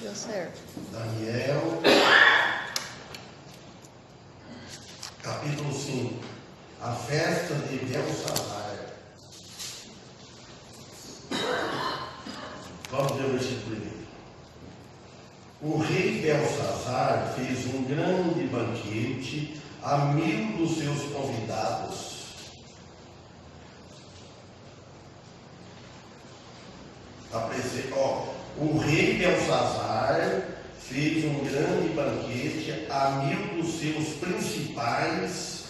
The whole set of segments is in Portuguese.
Deu certo. Daniel, capítulo 5. A festa de Belsazar. Vamos ver o versículo 1. O rei Belsazar fez um grande banquete a 1000 dos seus convidados. O rei Belsazar fez um grande banquete a 1000 dos seus principais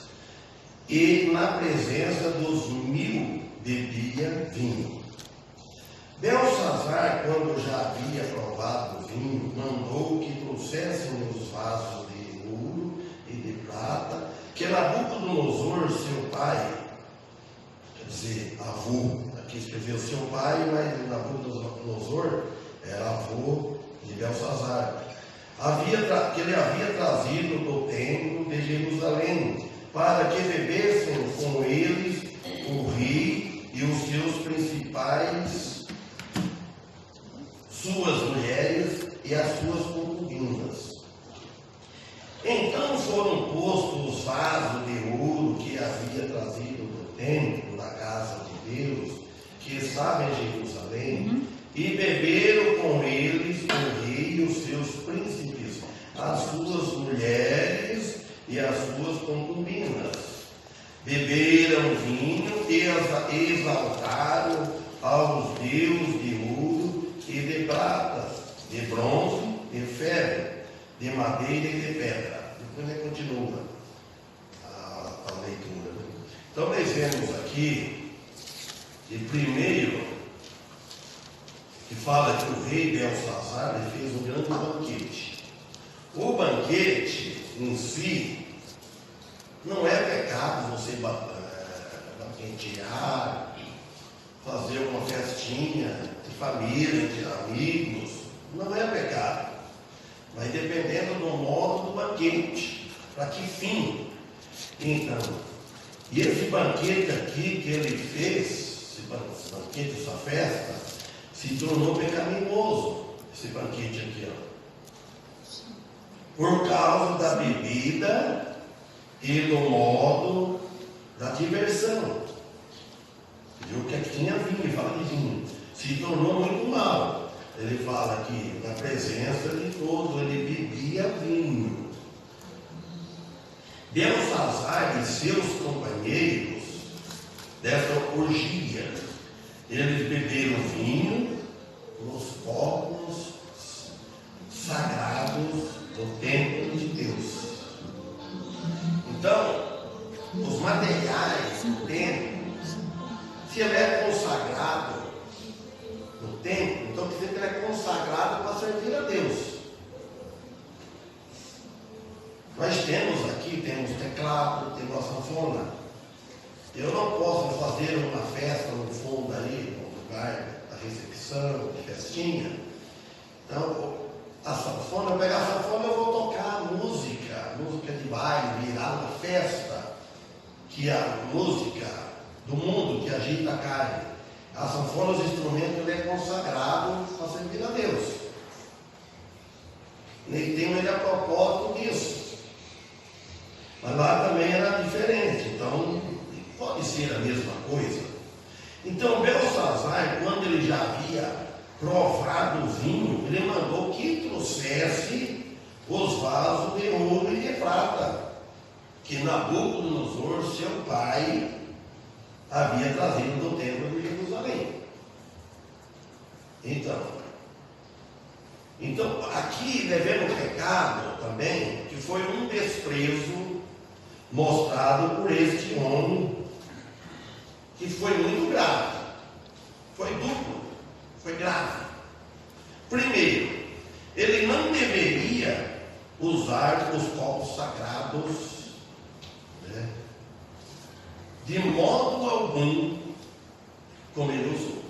e na presença dos 1000 bebia vinho. Belsazar, quando já havia provado o vinho, mandou que trouxessem os vasos de ouro e de prata, que Nabucodonosor, seu pai, quer dizer, avô, aqui escreveu seu pai, mas Nabucodonosor era avô de Belsazar, que ele havia trazido do templo de Jerusalém, para que bebessem com eles o rei e os seus principais, suas mulheres e as suas concubinas. Então foram postos os vasos de ouro que havia trazido do templo da casa de Deus, que estava em Jerusalém, e beberam com eles o rei e os seus príncipes, as suas mulheres e as suas concubinas. Beberam vinho e exaltaram aos deuses de ouro e de prata, de bronze, de ferro, de madeira e de pedra. Depois ele continua a leitura. Então nós vemos aqui que primeiro que fala que o rei Belsazar fez um grande banquete. O banquete em si não é pecado você banquetear, fazer uma festinha de família, de amigos, não é pecado. Mas dependendo do modo do banquete, para que fim. Então, e esse banquete aqui que ele fez, esse banquete, essa festa, se tornou pecaminoso, esse banquete aqui, ó. Por causa da bebida e do modo da diversão. Viu que aqui tinha vinho, ele fala de vinho. Se tornou muito mal. Ele fala aqui, na presença de todos, ele bebia vinho. Belsazar e seus companheiros dessa orgia, eles beberam vinho nos copos sagrados do templo de Deus. Então, os materiais do templo, se ele é consagrado no templo, então quer dizer que ele é consagrado para servir a Deus. Nós temos aqui, temos teclado, temos a sanfona. Eu não posso fazer uma festa no fundo ali, no lugar da recepção, de festinha. Então, a sanfona, eu pegar a sanfona, eu vou tocar música de baile, virar uma festa, que é a música do mundo que agita a carne. A sanfona, os instrumentos, ele é consagrado para servir a Deus. Nem tem ele a propósito disso. Mas lá também era diferente, então pode ser a mesma coisa. Então Belsazar, quando ele já havia provado o vinho, ele mandou que trouxesse os vasos de ouro e de prata, que Nabucodonosor, seu pai, havia trazido do templo de Jerusalém. Então aqui devemos o pecado também, que foi um desprezo mostrado por este homem, que foi muito grave, foi duplo, foi grave. Primeiro, ele não deveria usar os copos sagrados, né, de modo algum, como ele usou.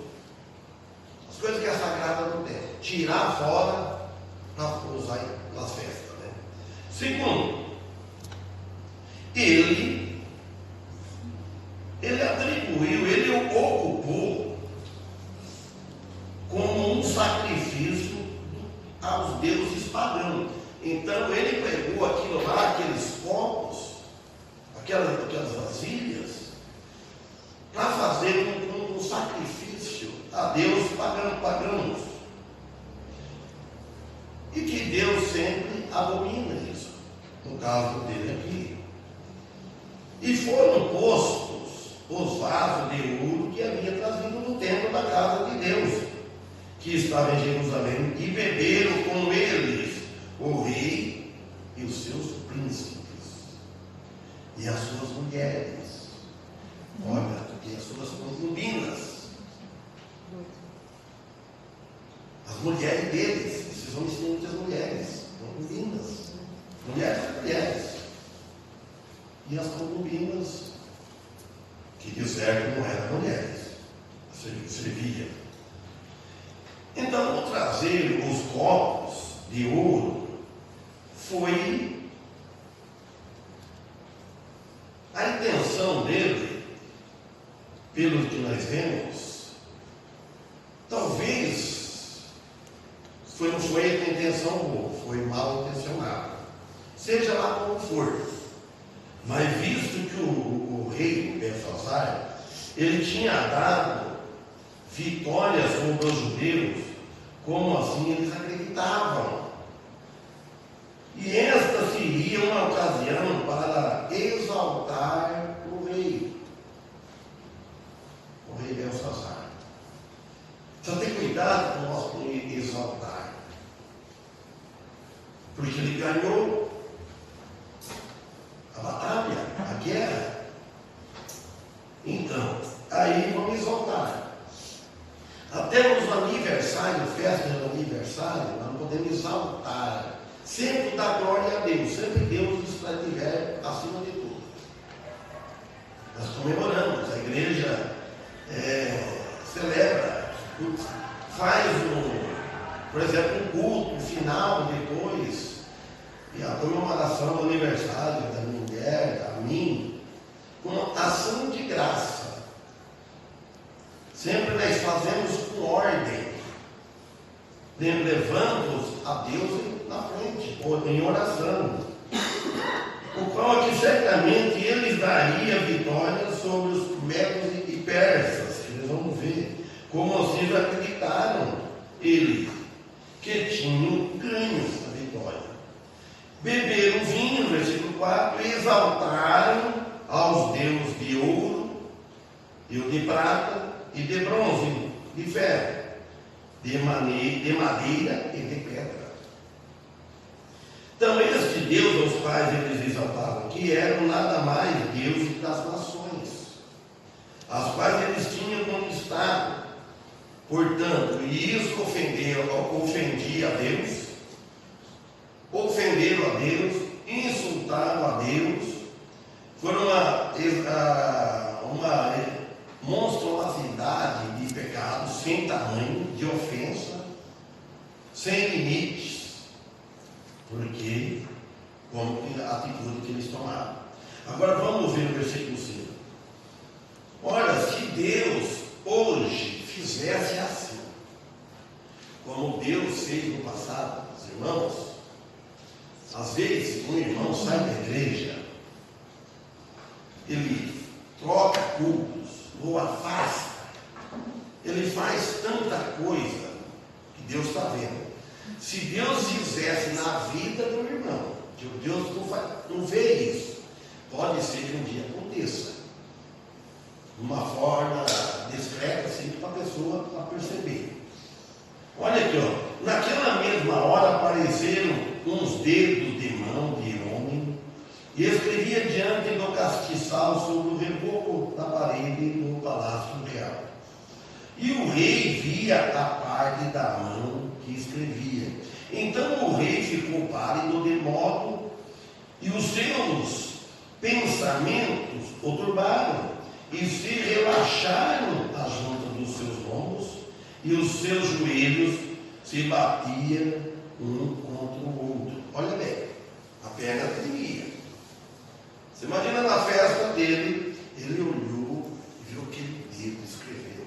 As coisas que é sagrada não tem, tirar fora para usar nas festas, né? Segundo, ele atribuiu, ele ocupou com como um sacrifício aos deuses pagãos. Então ele pegou aquilo lá, aqueles copos, aquelas vasilhas, para fazer um sacrifício a Deus pagãos. E que Deus sempre abomina isso, no caso dele aqui. E foram postos os vasos de ouro que havia trazido no templo da casa de Deus, que estava em Jerusalém, e beberam com eles o rei e os seus príncipes, e as suas mulheres, olha, e as suas concubinas, as mulheres deles. Esses homens tinham muitas mulheres, concubinas, mulheres, e as concubinas, que de certo não eram mulheres, serviam. Então, ao trazer os copos de ouro, foi a intenção dele, pelo que nós vemos, talvez não foi a intenção boa, foi mal intencionado, seja lá como for. Mas visto que o rei Belsazar, ele tinha dado vitórias sobre os judeus, como assim eles acreditavam. E esta seria uma ocasião para exaltar o rei Belsazar. Só tem cuidado com nós com exaltar, porque ele ganhou a batalha, a guerra. Então, aí vamos exaltar. Até nos aniversários, festas de aniversário, nós podemos exaltar, sempre dar glória a Deus, sempre Deus estiver acima de tudo. Nós comemoramos, a igreja celebra, faz por exemplo, um culto final depois, e a comemoração do aniversário da mulher, da mim, com ação de graça. Sempre nós fazemos com ordem, levando a Deus na frente, ou em oração, o qual aqui certamente eles daria vitória sobre os medos e persas. Eles vão ver como vocês acreditaram, eles que tinham ganho a vitória. Beberam vinho, versículo 4, e exaltaram aos deuses de ouro, e o de prata, e de bronze, de ferro, de madeira e de pedra. Então, este Deus aos quais eles exaltavam, que eram nada mais deuses das nações, as quais eles tinham conquistado. Portanto, isso ofendia a Deus, ofenderam a Deus, insultaram a Deus, foi uma monstruosidade de pecado sem tamanho, de ofensa, sem limites, porque como a atitude que eles tomaram. Agora vamos ver o versículo 5. Olha, se Deus hoje fizesse assim, como Deus fez no passado, os irmãos, às vezes um irmão sai da igreja, ele troca cultos, ou afasta, ele faz tanta coisa que Deus está vendo. Se Deus fizesse na vida do irmão, que Deus não vê isso, pode ser que um dia aconteça, de uma forma discreta, assim, para a pessoa perceber. Olha aqui, ó, naquela mesma hora apareceram uns dedos de mão de homem e escrevia diante do castiçal sobre o reboco da parede do palácio real. E o rei via a parte da mão que escrevia. Então o rei ficou pálido de modo, e os seus pensamentos o turbaram, e se relaxaram as juntas dos seus lombos, e os seus joelhos se batiam um contra o outro. Olha bem, a perna tremia. Você imagina na festa dele, ele olhou e viu aquele dedo escrevendo,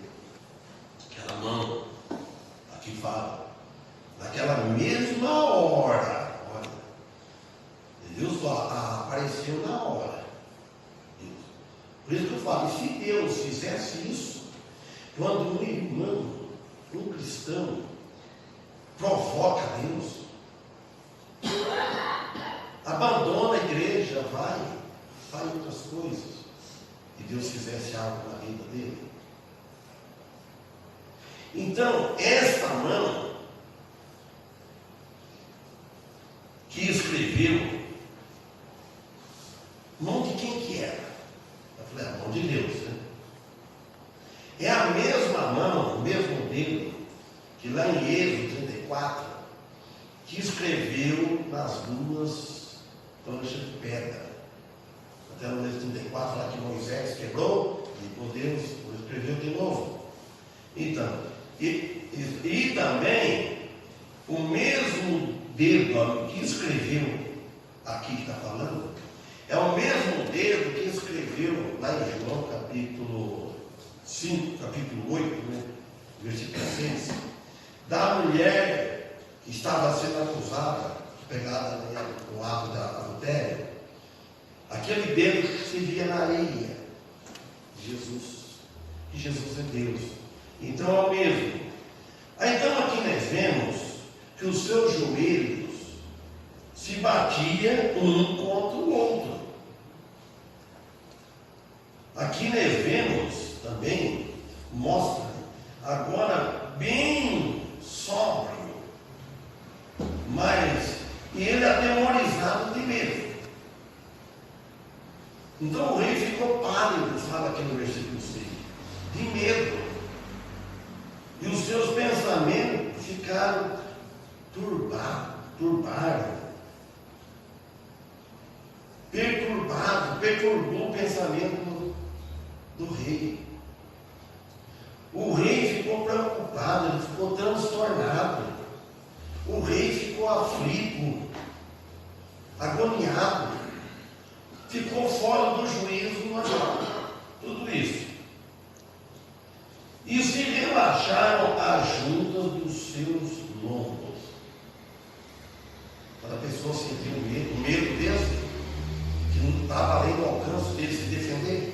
aquela mão, aqui fala, naquela mesma hora, olha, Deus apareceu na hora. Deus. Por isso que eu falo, e se Deus fizesse isso, quando um irmão, um cristão, provoca Deus, abandona a igreja, vai outras coisas, e Deus fizesse algo na vida dele. Então, esta mão que escreveu, mão de quem que era? Eu falei, a mão de Deus, né? É a mesma mão, o mesmo dedo, que lá em Êxodo 34, que escreveu nas duas planchas de pedra. Até no Êxodo 34, lá que Moisés quebrou, e Deus escreveu de novo. Então, e também, o mesmo dedo que escreveu, aqui que está falando, é o mesmo dedo que escreveu lá em João capítulo 5, capítulo 8, né, versículo 6, da mulher que estava sendo acusada, pegada no ato da adultério. Aquele dedo que se via na areia, Jesus, que Jesus é Deus. Então é o mesmo. Então aqui nós vemos que os seus joelhos se batiam um contra o outro. Aqui nós vemos também, mostra, agora bem sóbrio, mas ele atemorizado de medo. Então o rei ficou pálido, fala aqui no versículo 6, de medo. E os seus pensamentos ficaram perturbou o pensamento do rei. O rei ficou preocupado, ele ficou transtornado. O rei ficou aflito, agoniado, ficou fora do juízo normal. Tudo isso. E se relaxaram as juntas dos seus lombos. Para a pessoa sentir o medo desse, que não estava além do alcance dele se defender.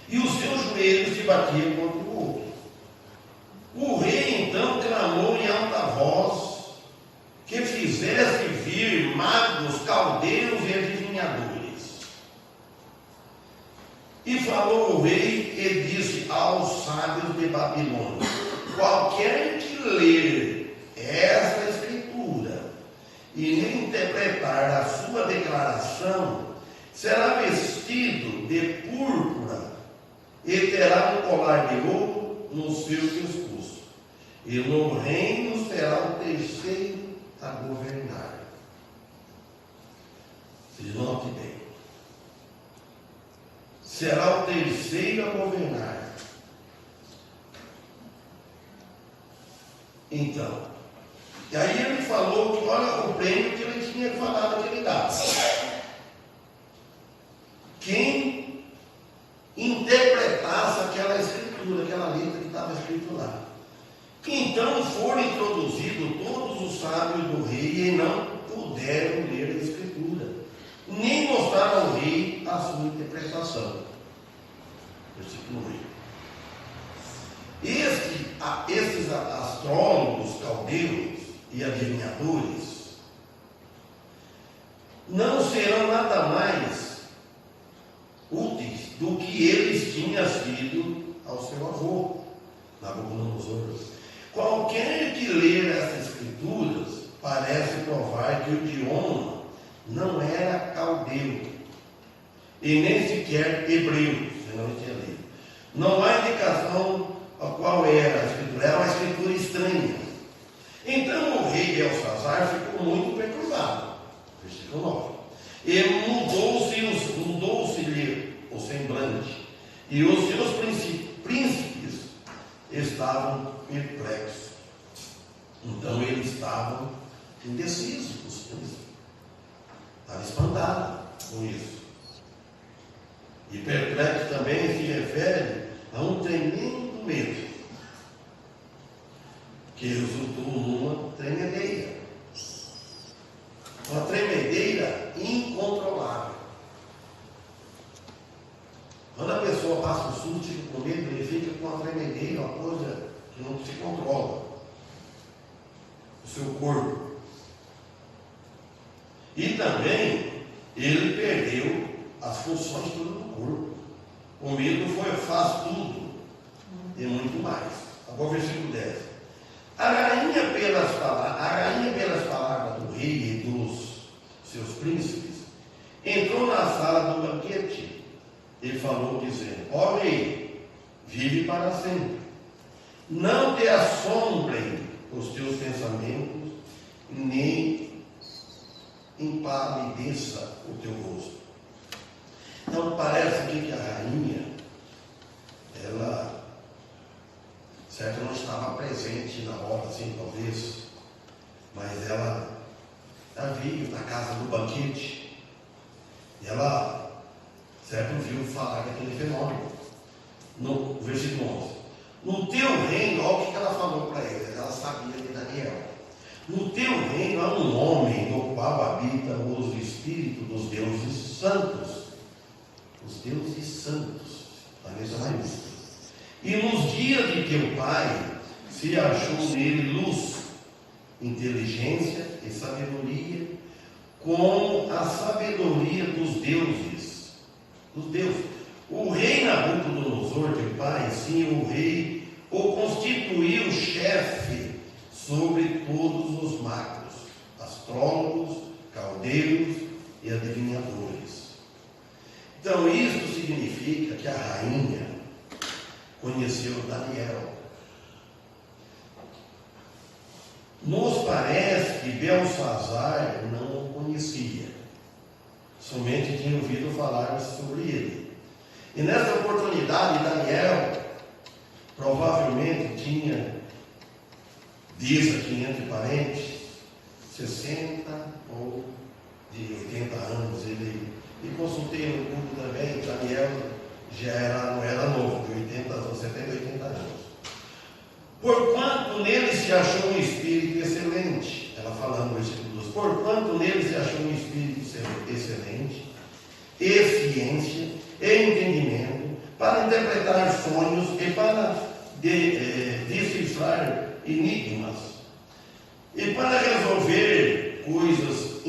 E os seus joelhos se batiam contra o outro. O rei então clamou em alta voz que fizesse vir magos, caldeiros e adivinhadores. E falou o rei e disse aos sábios de Babilônia: qualquer que ler esta escritura e nem interpretar a sua declaração, será vestido de púrpura e terá um colar de ouro no seu pescoço. E no reino será o terceiro a governar. Se note bem. Será o terceiro a governar. Então, e aí ele falou que olha o prêmio que ele tinha falado que ele dava. Quem interpretasse aquela escritura, aquela letra que estava escrito lá. Então foram introduzidos todos os sábios do rei e não puderam ler a escritura, nem mostraram ao rei a sua interpretação. Versículo 8. Esses astrólogos, caldeiros e adivinhadores não serão nada mais úteis do que eles tinham sido ao seu avô, Nabucodonosor. Qualquer que ler essas escrituras parece provar que o idioma não era caldeu e nem sequer hebreu, senão ele tinha lido. Não há indicação a qual era a uma escritura estranha. Então o rei Belsazar ficou muito perturbado. Versículo 9. E mudou-se-lhe o semblante, e os seus príncipes estavam perplexos. Então eles estavam indecisos, os príncipes. Estavam espantados com isso. E perplexo também se refere a um tremendo medo. que resultou numa tremedeira. Uma tremedeira incontrolável. Quando a pessoa passa um susto, fica com medo, ele fica com uma tremedeira, uma coisa que não se controla. O seu corpo. E também, ele perdeu as funções todas do corpo. O medo faz tudo e muito mais. Agora o versículo 10. A rainha pelas palavras do rei e dos seus príncipes, entrou na sala do banquete. Ele falou dizendo: ó rei, vive para sempre. Não te assombrem os teus pensamentos, nem empalideça o teu rosto. Então parece aqui que a rainha, ela, certo, não estava presente na hora, assim, talvez, mas ela veio na casa do banquete, e ela, certo, viu falar daquele fenômeno. No versículo 11: no teu reino, olha o que ela falou para ele, ela sabia de Daniel. No teu reino há um homem no qual habitam os espíritos dos deuses santos. Os deuses santos, a letra maiúscula. E nos dias de teu pai se achou nele luz, inteligência e sabedoria, como a sabedoria dos deuses. O rei Nabucodonosor, teu pai, sim, o rei, o constituiu chefe sobre todos os magos, astrólogos, caldeiros e adivinhadores. Então, isso significa que a rainha conheceu Daniel. Nos parece que Belsazar não o conhecia, somente tinha ouvido falar sobre ele. E nessa oportunidade, Daniel provavelmente tinha, diz aqui entre parênteses, 60 ou de 80 anos. E consultei no Google também, Daniel não era novo, de 70 a 80 anos. Porquanto nele se achou um espírito excelente, ela falando no versículo 12, porquanto nele se achou um espírito excelente, e ciência, e entendimento, para interpretar sonhos e para decifrar enigmas, e para resolver coisas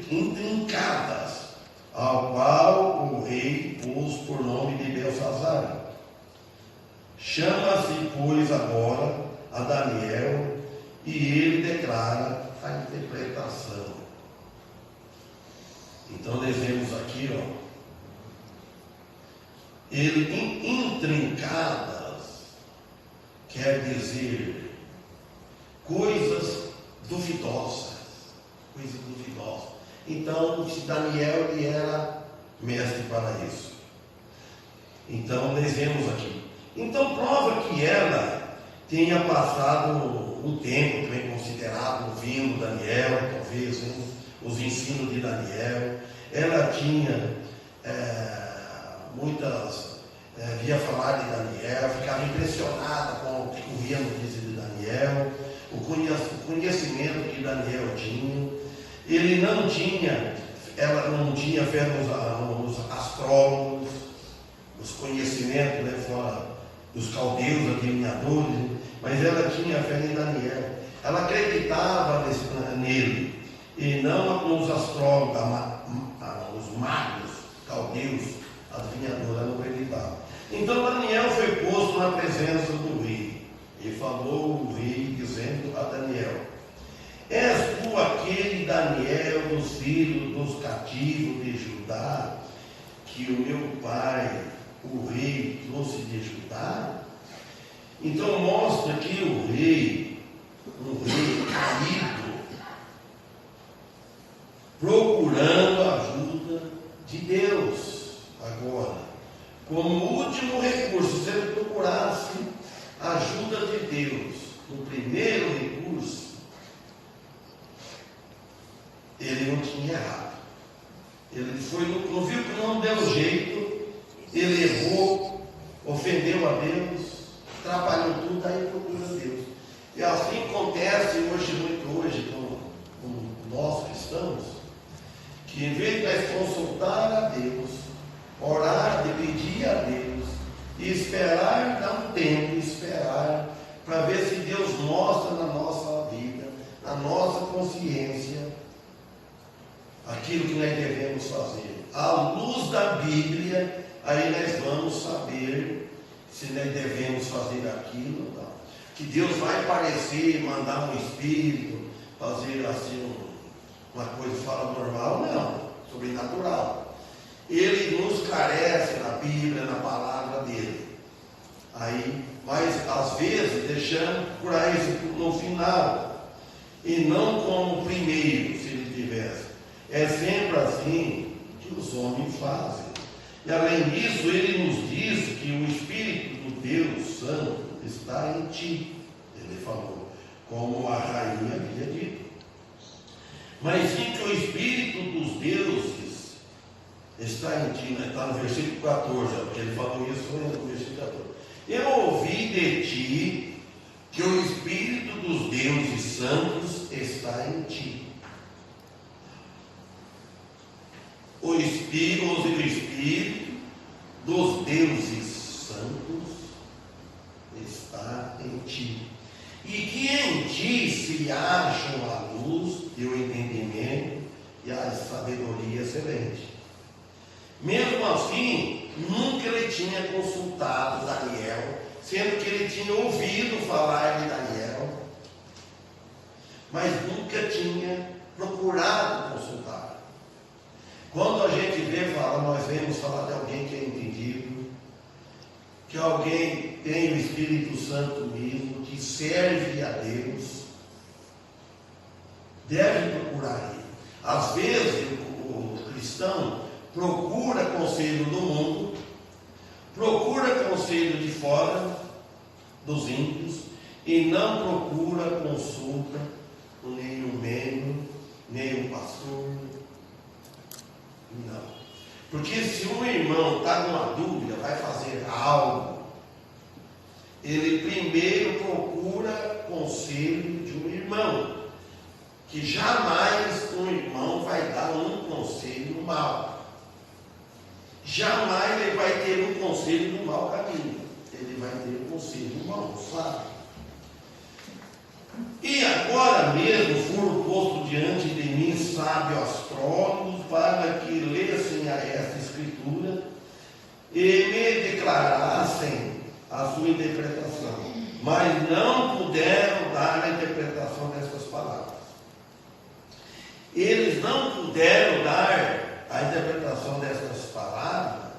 intrincadas, ao qual o rei pôs por nome de Belsazar. Chama-se, pois, agora a Daniel, e ele declara a interpretação. Então, dizemos aqui, ele intrincadas quer dizer coisas duvidosas. Então, Daniel, ele era mestre para isso. Então, dizemos aqui. Então, prova que ela tenha passado um tempo também considerado ouvindo Daniel, talvez, os ensinos de Daniel. Ela tinha via falar de Daniel, ficava impressionada com o que corria no notícia de Daniel, o conhecimento que Daniel tinha. Ela não tinha fé nos astrólogos, os conhecimentos, fora dos caldeus, adivinhadores, mas ela tinha fé em Daniel. Ela acreditava nele, e não nos astrólogos, os magos, caldeus, adivinhadores, ela não acreditava. Então Daniel foi posto na presença do rei, e falou o rei dizendo a Daniel: és tu aquele Daniel dos filhos dos cativos de Judá, que o meu pai, o rei, trouxe de Judá? Então mostra que um rei caído, procurando a ajuda de Deus. Agora, como último recurso, se ele procurasse a ajuda de Deus, no primeiro recurso, ele não tinha errado. Ele não viu que não deu jeito, ele errou, ofendeu a Deus, atrapalhou tudo, aí procura Deus. E assim como consciência aquilo que nós devemos fazer. À luz da Bíblia, aí nós vamos saber se nós devemos fazer aquilo ou não. Que Deus vai aparecer, mandar um espírito, fazer assim uma coisa fora normal, não, sobrenatural. Ele nos carece na Bíblia, na palavra dele. Aí, mas às vezes deixamos por aí no final, e não como primeiro, se ele tivesse. É sempre assim que os homens fazem. E além disso, ele nos diz que o Espírito do Deus Santo está em ti. Ele falou, como a rainha havia dito. Mas sim que o Espírito dos deuses está em ti, né? Está no versículo 14, porque ele falou isso no versículo 14. Eu ouvi de ti que o Espírito dos deuses santos está em ti. O Espírito dos deuses santos está em ti. E que em ti se acham a luz e o entendimento e a sabedoria excelente. Mesmo assim, nunca ele tinha consultado Daniel, sendo que ele tinha ouvido falar de Daniel, mas nunca tinha procurado consultar. Quando a gente vê falar, nós vemos falar de alguém que é entendido, que alguém tem o Espírito Santo mesmo, que serve a Deus, deve procurar ele. Às vezes o cristão procura conselho do mundo, procura conselho de fora dos ímpios e não procura consulta com nenhum membro, nenhum pastor. Não. Porque se um irmão está com uma dúvida, vai fazer algo, ele primeiro procura conselho de um irmão, que jamais um irmão vai dar um conselho mau. Jamais ele vai ter um conselho do mau caminho. Ele vai ter um conselho mau, sabe? E agora mesmo foram postos diante de mim sábios astrólogos para que lessem a esta escritura e me declarassem a sua interpretação, mas não puderam dar a interpretação dessas palavras. Eles não puderam dar a interpretação dessas palavras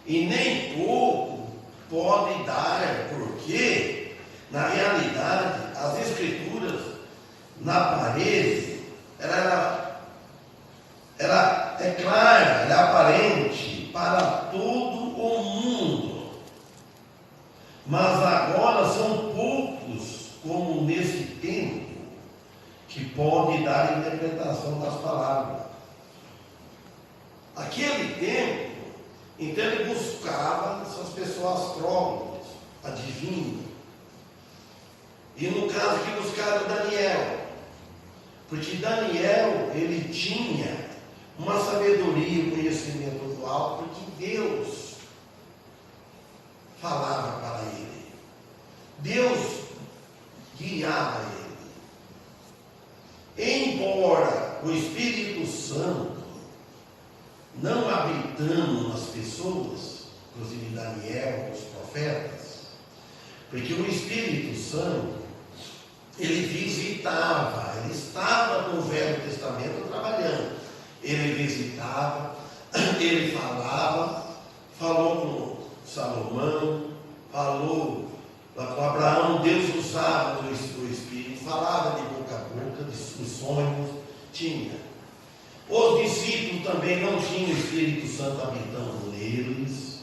e nem pouco pode dar, porque na realidade as escrituras na parede ela é clara, ela é aparente para todo o mundo, mas agora são poucos, como nesse tempo, que pode dar a interpretação das palavras. Aquele tempo, então ele buscava essas pessoas astrólogos, adivinhos. E no caso que buscaram Daniel, porque Daniel, ele tinha uma sabedoria, um conhecimento do alto, porque Deus falava para ele. Deus guiava ele. Embora o Espírito Santo não habitando nas pessoas, inclusive Daniel, os profetas, porque o Espírito Santo, ele visitava, ele estava no Velho Testamento trabalhando, ele visitava, ele falava, falou com Salomão, falou com Abraão. Deus usava o Espírito, falava de boca a boca, dos sonhos, tinha. Os discípulos também não tinham o Espírito Santo habitando neles,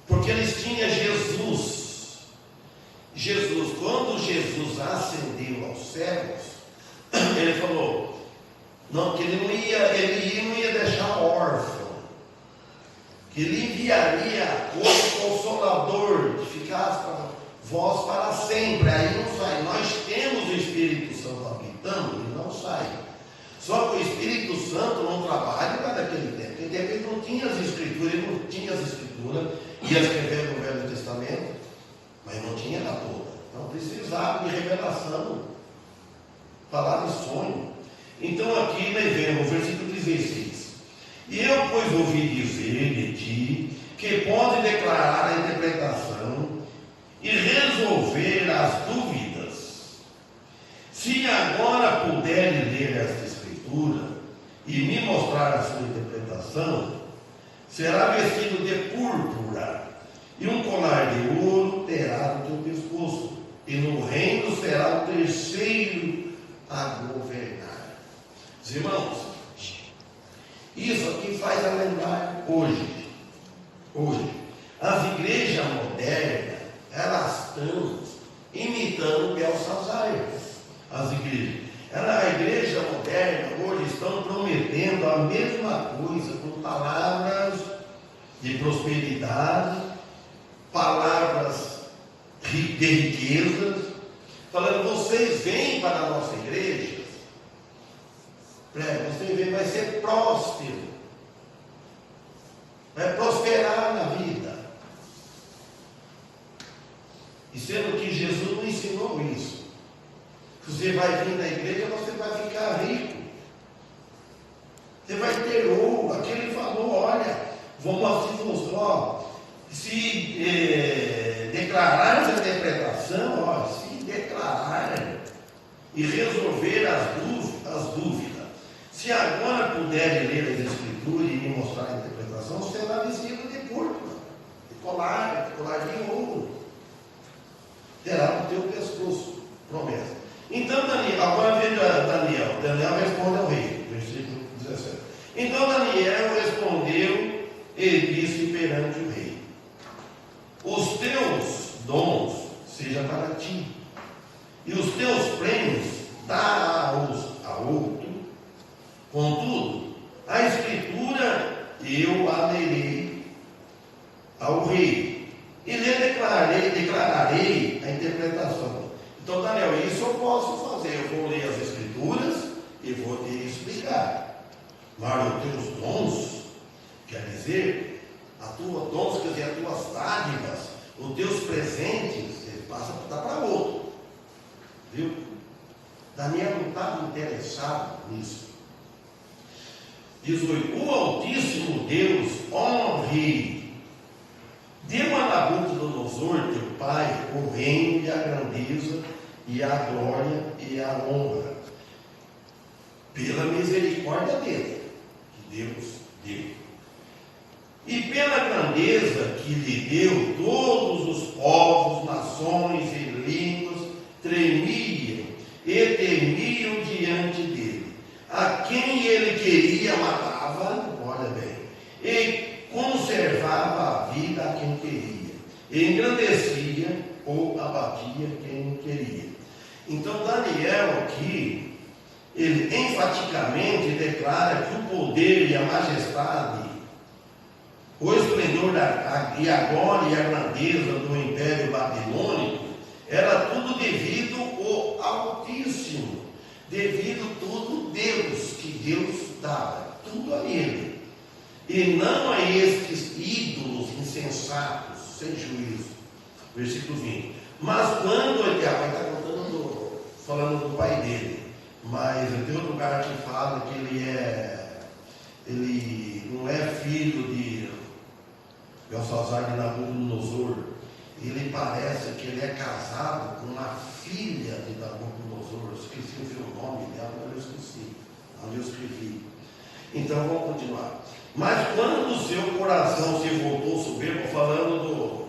porque eles tinham Jesus. Quando Jesus ascendeu aos céus, ele falou, não, que ele não ia deixar órfão, que ele enviaria o Consolador, que ficasse para vós para sempre. Aí não sai. Nós temos o Espírito Santo habitando e não sai. Só que o Espírito Santo não trabalha para aquele tempo. Naquele tempo ele não tinha as escrituras, ia escrever no Velho Testamento, mas não tinha na toda. Não precisava de revelação, falar de sonho. Então aqui nós vemos o versículo 16. E eu, pois, ouvi dizer de ti que pode declarar a interpretação e resolver as dúvidas. Se agora puderes ler esta escritura e me mostrar a sua interpretação, será vestido de púrpura, e um colar de ouro terá no teu pescoço, e no reino será o terceiro a governar. Os irmãos, isso aqui faz a lembrar hoje, as igrejas modernas, elas estão imitando Belsazar. As igrejas. A igreja moderna hoje estão prometendo a mesma coisa com palavras de prosperidade, palavras de riquezas, falando: vocês vêm para a nossa igreja, você vem, vai ser próspero, vai prosperar na vida. E sendo que Jesus não ensinou isso. Você vai vir na igreja, você vai ficar rico. Você vai ter ouro. Aqui ele falou: olha, vamos assim mostrar, se declarar essa interpretação, se declarar e resolver as dúvidas. Se agora puder ler as escrituras e me mostrar a interpretação, você será vestido de púrpura, de colar de ouro. Terá no teu pescoço, promessa. Então agora veja Daniel responde ao rei, versículo 17. Então Daniel respondeu e disse perante o rei: os teus dons sejam para ti, e os teus prêmios dá-os a outro. Contudo, a escritura eu a lerei ao rei, e lhe declararei a interpretação. Então, Daniel, isso eu posso fazer. Eu vou ler as escrituras e vou te explicar. Mas os teus dons, quer dizer, as tuas dádivas, os teus presentes, você passa a dar para outro. Viu? Daniel não estava interessado nisso. 18. O Altíssimo Deus, ó Rei, deu a Nabucodonosor, teu pai, o reino e a grandeza, e a glória e a honra, pela misericórdia dele, que Deus deu. E pela grandeza que lhe deu, todos os povos, nações e línguas tremiam e temiam diante dele. A quem ele queria matava, olha bem, e conservava a vida a quem queria, e engrandecia ou abatia quem queria. Então Daniel aqui, ele enfaticamente declara que o poder e a majestade, o esplendor e a glória e a grandeza do Império Babilônico era tudo devido ao Altíssimo, devido tudo Deus, que Deus dava, tudo a Ele, e não a estes ídolos insensatos, sem juízo. Versículo 20. Mas quando ele está falando do pai dele, mas tem outro lugar que fala que ele não é filho de Belsazar de Nabucodonosor. Ele parece que ele é casado com uma filha de Nabucodonosor. Eu esqueci o nome dela, mas eu esqueci onde eu escrevi. Então vamos continuar. Mas quando o seu coração se voltou soberbo, falando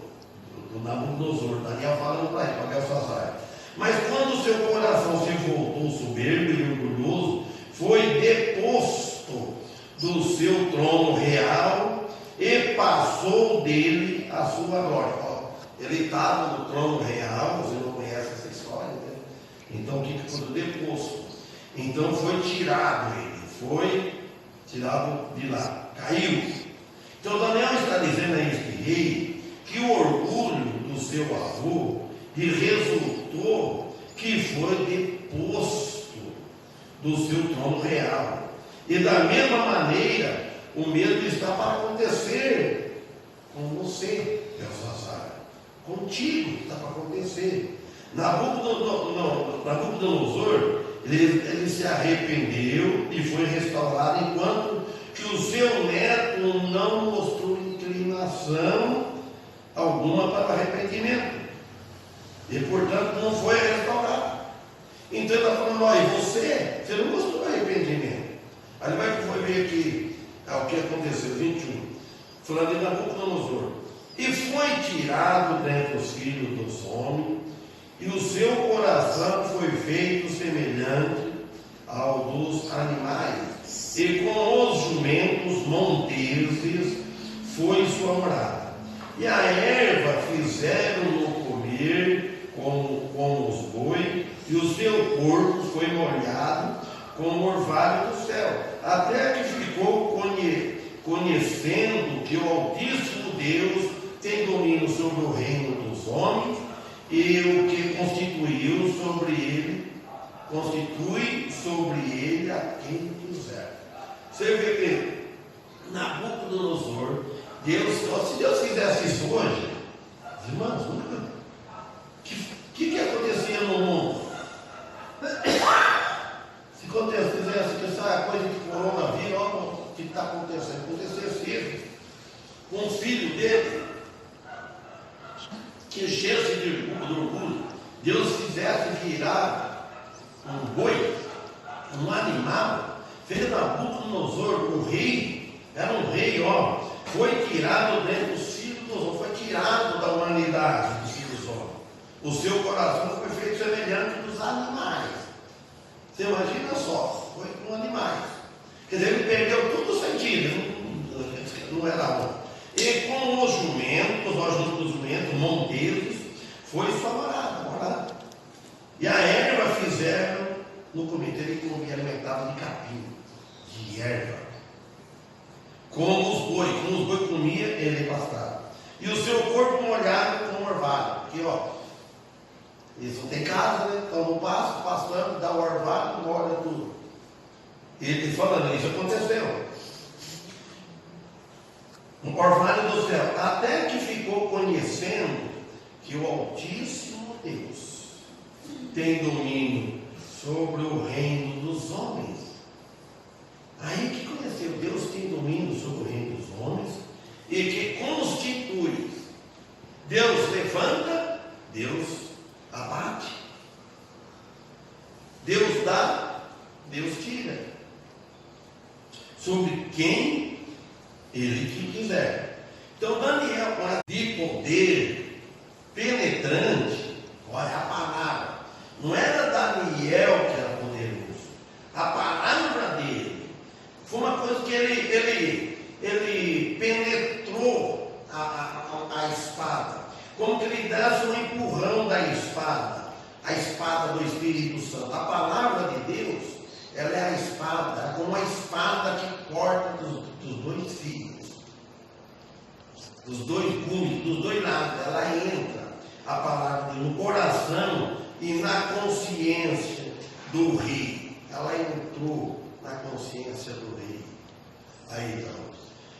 do Nabucodonosor, Daniel falando para ele, para Belsazar. Mas quando o seu coração se voltou soberbo e orgulhoso, foi deposto do seu trono real e passou dele a sua glória. Ele estava no trono real, você não conhece essa história, né? Então o que foi deposto? Então foi tirado ele, foi tirado de lá, caiu. Então Daniel está dizendo a este rei que o orgulho do seu avô lhe resultou que foi deposto do seu trono real. E da mesma maneira, o mesmo está para acontecer com você, Belsazar. Contigo está para acontecer. Nabucodonosor Ele se arrependeu e foi restaurado, enquanto que o seu neto não mostrou inclinação alguma para o arrependimento. E, portanto, não foi restaurado. Então, ele está falando, olha, você não mostrou arrependimento. Aí vai ver aqui o que aconteceu, 21. Falando de Nabucodonosor. E foi tirado dentre os filhos dos homens, e o seu coração foi feito semelhante ao dos animais, e com os jumentos monteses foi sua morada. E a erva fizeram-no comer como os bois, e o seu corpo foi molhado como o orvalho do céu, até que ficou conhecendo que o Altíssimo Deus tem domínio sobre o reino dos homens, e o que constitui sobre ele a quem quiser. Você vê que Nabucodonosor, se Deus fizesse isso hoje, irmãos, o que acontecia no mundo? Se fizesse essa coisa de coronavírus, olha o que está acontecendo. Acontecesse isso com o filho dele, que enchesse de orgulho, Deus fizesse virar um boi, um animal, fez Nabucodonosor, o rei, era um rei, foi tirado dentro dos filhos dos homens, foi tirado da humanidade dos filhos dos homens. O seu coração foi feito semelhante dos animais. Você imagina só, foi com animais. Quer dizer, ele perdeu todo o sentido, não era bom. E com os jumentos, junto dos jumentos, monteiros, foi sua morada. E a erva fizeram no comitê, ele comia, alimentava de capim, de erva. Como os bois comia, ele pastava. E o seu corpo molhado como orvalho. Aqui, eles não tem casa, né? Então no pasto, pastando, dá o orvalho, molha tudo. Ele falando, isso aconteceu. Um orvalho do céu, até que ficou conhecendo que o Altíssimo Deus tem domínio sobre o reino dos homens. Aí que conheceu, Deus tem domínio sobre o reino dos homens e que constitui. Deus levanta, Deus abate. Deus dá, Deus tira. Sobre quem Ele que quiser. Então Daniel, de poder penetrante, olha a palavra, não era Daniel que era poderoso, a palavra dele foi uma coisa que ele penetrou a espada, como que ele desse um empurrão da espada, a espada do Espírito Santo. A palavra de Deus, ela é a espada, como a espada que corta dos dois fios, dos dois gumes, dos dois lados. Ela entra, a palavra no coração e na consciência do rei. Ela entrou na consciência do rei. Aí então,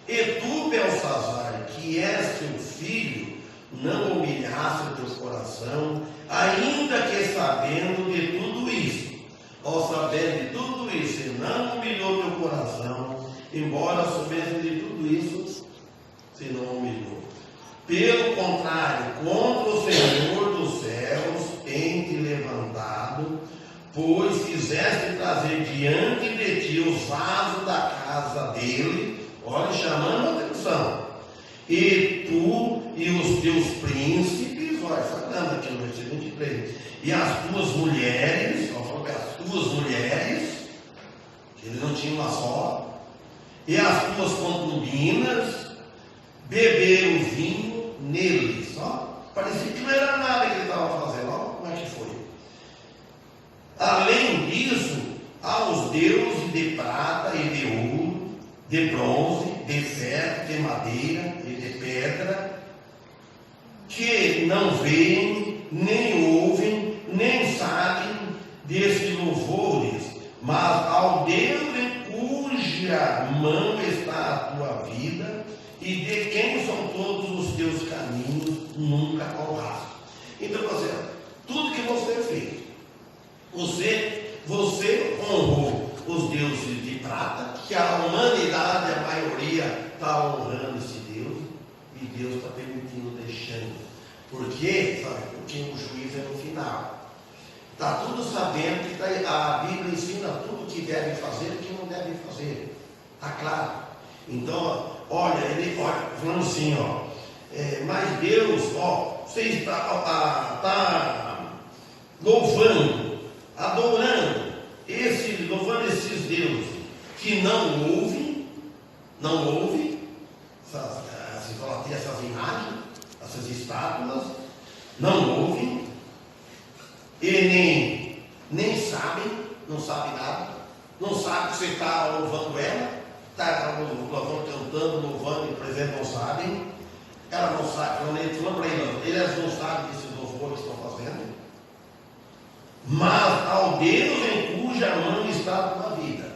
e tu, Belsazar, que és teu filho, não humilhasse o teu coração, ainda que sabendo de tudo isso. Ao saber de tudo isso, e não humilhou teu coração, embora soubesse de tudo isso, se não humilhou. Pelo contrário, contra o Senhor dos céus tem te levantado, pois fizeste trazer diante de ti os vasos da casa dele, olha, chamando a atenção, e tu e os teus príncipes, olha, falando aqui no versículo 23, e as tuas mulheres, que ele não tinha uma só, e as tuas concubinas, beberam vinho neles. Parecia que não era nada que ele estava fazendo. Como é que foi? Além disso, aos deuses de prata e de ouro, de bronze, de ferro, de madeira e de pedra, que não veem, nem ouvem, nem sabem destes louvores, mas ao Deus em cuja mão está a tua vida e de quem são todos os teus caminhos, nunca ao rastro. Então, tudo que você fez, você Por quê? Sabe? Porque o juízo é no final. Está tudo sabendo que a Bíblia ensina tudo o que devem fazer e o que não devem fazer. Está claro. Então, olha, ele falando assim, mas Deus, você está louvando, adorando, louvando esses deuses que não ouvem, essas imagens, essas estátuas, não ouvem, e nem sabem, não sabem nada, não sabem que você está louvando ela, está louvando, cantando, louvando, e por exemplo, não sabem, ela não sabe, falando para eles não sabem desses louvores que estão fazendo, mas ao Deus em cuja mão está a tua vida.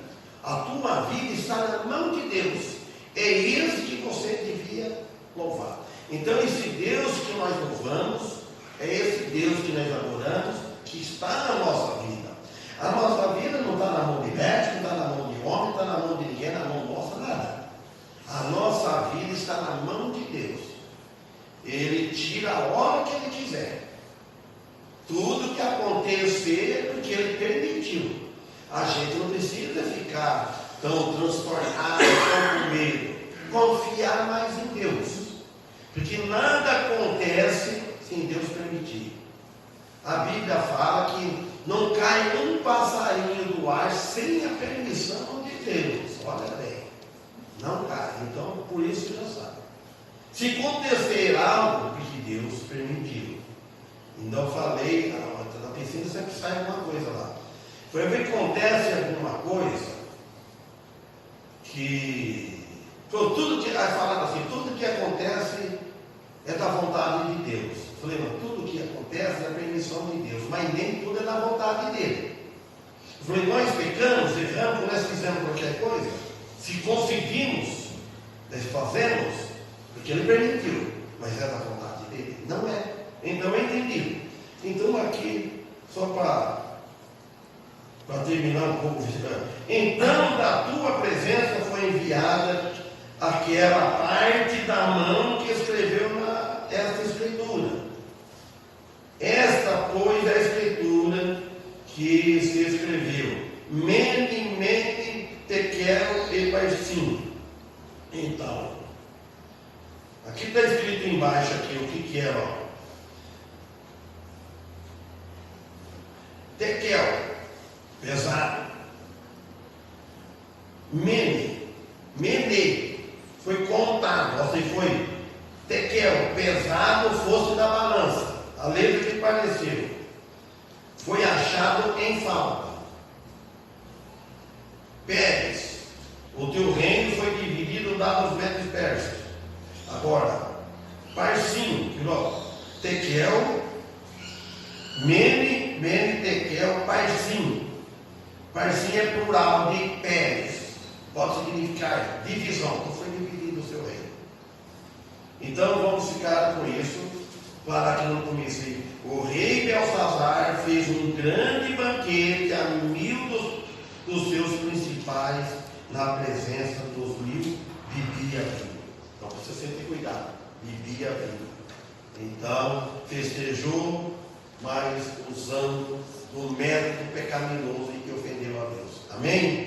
A tua vida está na mão de Deus. É esse que você devia louvar. Então esse Deus que nós louvamos, é esse Deus que nós adoramos, que está na nossa vida. A nossa vida não está na mão de médico, não está na mão de homem, não está na mão de ninguém, na mão nossa, nada. A nossa vida está na mão de Deus. Ele tira a hora que Ele quiser. Tudo que acontecer é porque Ele permitiu. A gente não precisa ficar tão transtornado, tão com medo. Confiar mais em Deus. Porque nada acontece sem Deus permitir. A Bíblia fala que não cai um passarinho do ar sem a permissão de Deus. Olha bem. Não cai. Então, por isso já sabe. Se acontecer algo, porque Deus permitiu. Então, falei, na piscina sempre sai alguma coisa lá. Foi ver que acontece alguma coisa que. Tudo que. Falando assim, tudo que acontece é da vontade de Deus. Falei, não, tudo que acontece é da permissão de Deus, mas nem tudo é da vontade dele. Falei, nós pecamos, erramos, nós fizemos qualquer coisa. Se conseguimos, nós fazemos, porque ele permitiu, mas é da vontade dele? Não é. Então eu entendi. Então aqui, só para terminar um pouco, então da tua presença foi enviada aquela parte da mão que escreveu esta escritura. Esta, pois, é a escritura que se escreveu. Mene, mene, tekel e parsim. Então, aqui está escrito embaixo aqui, o que é, Tekel, pesado. Mene, foi contado, assim foi. Tekel, pesado, fosse da balança, a letra que pareceu. Foi achado em falta. Pérez, o teu reino foi dividido, dado aos medos persas. Agora, parsim, tekel, mene, tekel, parsim. Parsim é plural de Pérez. Pode significar divisão. Então foi dividido o seu reino. Então vamos ficar com isso para que não comece. O rei Belsazar fez um grande banquete a 1000 dos seus principais na presença dos 1000, bebia vinho. Então precisa sempre cuidar. Bebia vinho. Então festejou, mas usando o método pecaminoso e que ofendeu a Deus. Amém?